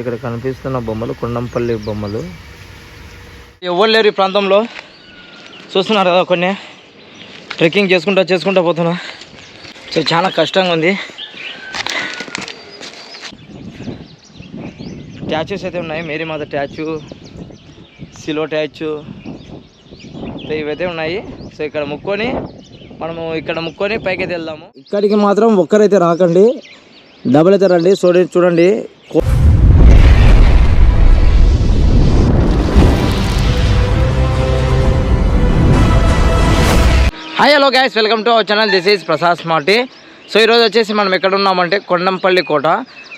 ఇక్కడ కనిపిస్తున్న బొమ్మలు కొండంపల్లి బొమ్మలు. ఎవరు లేరు ఈ ప్రాంతంలో, చూస్తున్నారు కదా. కొన్ని ట్రెక్కింగ్ చేసుకుంటా పోతున్నా. సో చాలా కష్టంగా ఉంది. స్టాచ్యూస్ అయితే ఉన్నాయి, మేరీ మాత స్టాచ్యూ, సిలో స్టాచ్యూ, సో ఇవైతే ఉన్నాయి. సో ఇక్కడ ముక్కొని పైకి అయితే వెళ్దాము. ఇక్కడికి మాత్రం ఒక్కరైతే రాకండి, డబుల్ అయితే రండి. చూడండి. Hi hello guys, welcome to our channel. This is Prasad smarty. So ఈరోజు వచ్చేసి మనం ఎక్కడ ఉన్నామంటే కొండంపల్లి కోట.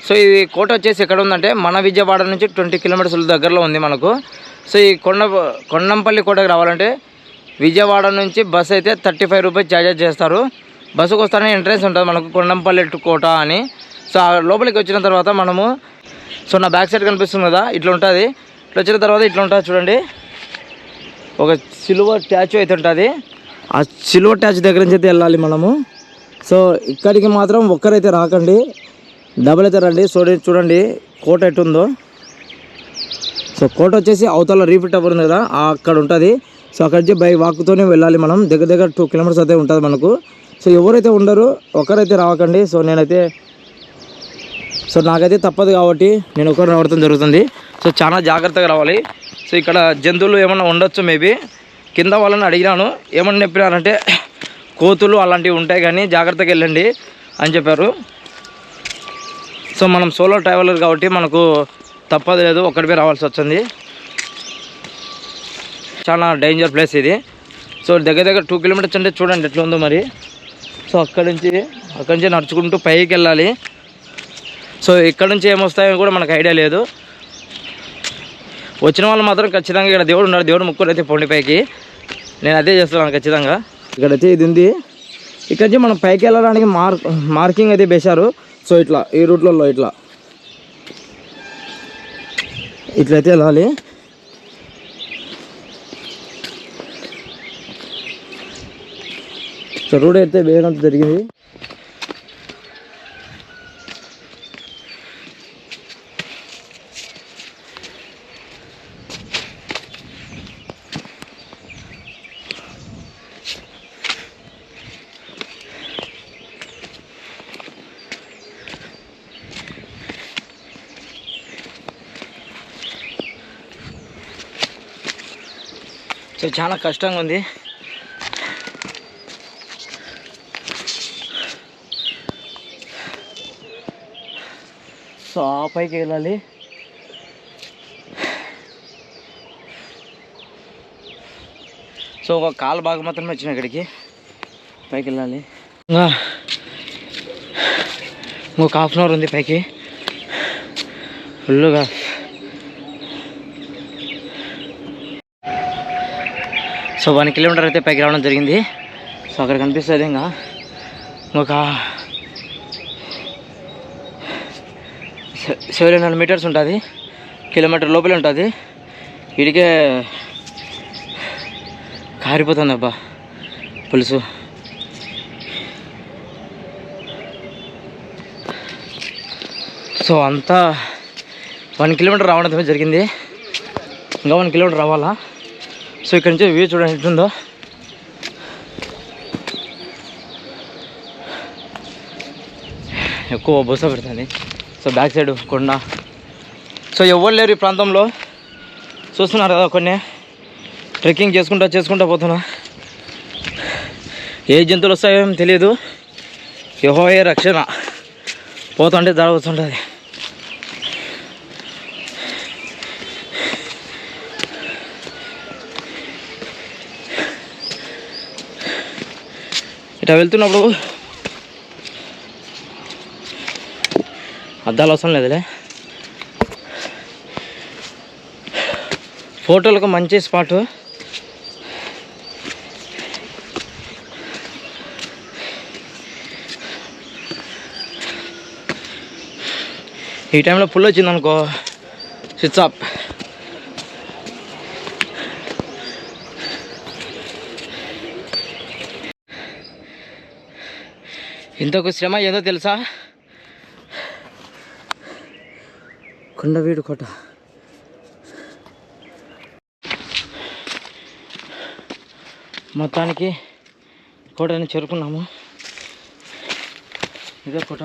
సో ఈ కోట వచ్చేసి ఎక్కడ ఉందంటే మన విజయవాడ నుంచి 20 కిలోమీటర్ల దగ్గరలో ఉంది మనకు. సో ఈ కొండంపల్లి కోటకి రావాలంటే విజయవాడ నుంచి బస్ అయితే 35 రూపీస్ ఛార్జెస్ చేస్తారు. బస్సుకు వస్తానే ఎంట్రెన్స్ ఉంటుంది మనకు కొండంపల్లి కోట అని. సో లోపలికి వచ్చిన తర్వాత మనము, సో నా బ్యాక్ సైడ్ కనిపిస్తుంది కదా, ఇట్లా ఉంటుంది. ఇట్లా వచ్చిన తర్వాత ఇట్లా ఉంటుంది చూడండి, ఒక సిల్వర్ స్టాచ్యూ అయితే ఉంటుంది. ఆ సిల్వర్ స్టాచ్యూ దగ్గర నుంచి అయితే వెళ్ళాలి మనము. సో ఇక్కడికి మాత్రం ఒక్కరైతే రాకండి, డబుల్ అయితే రండి. చూడండి కోట ఎట్టుందో. సో కోట వచ్చేసి అవతల రీఫిట్ టవర్ ఉంది కదా, అక్కడ ఉంటుంది. సో అక్కడి నుంచి బై వాక్తోనే వెళ్ళాలి మనం. దగ్గర 2 కిలోమీటర్స్ అయితే ఉంటుంది మనకు. సో ఎవరైతే ఉండరు, ఒకరైతే రాకండి. సో నాకైతే తప్పదు కాబట్టి నేను ఒకరు రావడం జరుగుతుంది. సో చాలా జాగ్రత్తగా రావాలి. సో ఇక్కడ జంతువులు ఏమన్నా ఉండొచ్చు మేబీ. కింద వాళ్ళని అడిగినాను, ఏమన్నా చెప్పినారంటే కోతులు అలాంటివి ఉంటాయి కానీ జాగ్రత్తగా వెళ్ళండి అని చెప్పారు. సో మనం సోలో ట్రావెలర్ కాబట్టి మనకు తప్పదు లేదు, ఒక్కడిపై రావాల్సి వచ్చింది. చాలా డేంజర్ ప్లేస్ ఇది. సో దగ్గర 2 కిలోమీటర్స్ అంటే చూడండి ఎట్లా ఉందో మరి. సో అక్కడి నుంచి నడుచుకుంటూ పైకి వెళ్ళాలి. సో ఇక్కడ నుంచి ఏమొస్తాయో కూడా మనకు ఐడియా లేదు. వచ్చిన వాళ్ళు మాత్రం ఖచ్చితంగా ఇక్కడ దేవుడు ఉన్నాడు, దేవుడు ముక్కులు అయితే పొండి పైకి. నేను అదే చేస్తున్నాను ఖచ్చితంగా. ఇక్కడైతే ఇది ఉంది. ఇక్కడ నుంచి మనం పైకి వెళ్ళడానికి మార్కింగ్ అయితే వేశారు. సో ఇట్లా ఈ రూట్లలో ఇట్లయితే వెళ్ళాలి. సో రూట్ అయితే వేయడం జరిగింది. సో చాలా కష్టంగా ఉంది. సో ఆ పైకి వెళ్ళాలి. సో ఒక కాలు భాగం మాత్రమే వచ్చిన ఇక్కడికి పైకి వెళ్ళాలి. ఇంకొక హాఫ్ అన్ అవర్ ఉంది పైకి ఫుల్గా. సో 1 కిలోమీటర్ అయితే పైకి రావడం జరిగింది. సో అక్కడ కనిపిస్తుంది ఇంకా ఒక 700 మీటర్స్ ఉంటుంది, కిలోమీటర్ లోపలే ఉంటుంది. ఇడికే కారిపోతుంది అబ్బా పులుసు. సో అంతా 1 కిలోమీటర్ రావడం జరిగింది, ఇంకా 1 కిలోమీటర్ రావాలా. సో ఇక్కడ నుంచి వ్యూ చూడండి ఎట్లుందో. ఎక్కువ బొస పెడుతుంది. సో బ్యాక్ సైడ్ కొండ. సో ఎవరు లేరు ఈ ప్రాంతంలో, చూస్తున్నారు కదా. కొన్ని ట్రెక్కింగ్ చేసుకుంటా పోతున్నా. ఏ జంతువులు వస్తాయో ఏం తెలియదు. యెహోవాయే రక్షణ. పోతుంటే జరుగుతుంటుంది. ఇట్లా వెళ్తున్నప్పుడు అద్దాలు అవసరం లేదులే. ఫోటోలకు మంచి స్పాట్. ఈ టైంలో ఫుల్ వచ్చింది అనుకో, స్విచ్ ఆఫ్. ఇంతకు శ్రమ ఏదో తెలుసా, కొండవీడు కోట. మొత్తానికి కోటని చేరుకున్నాము. ఇదే కోట.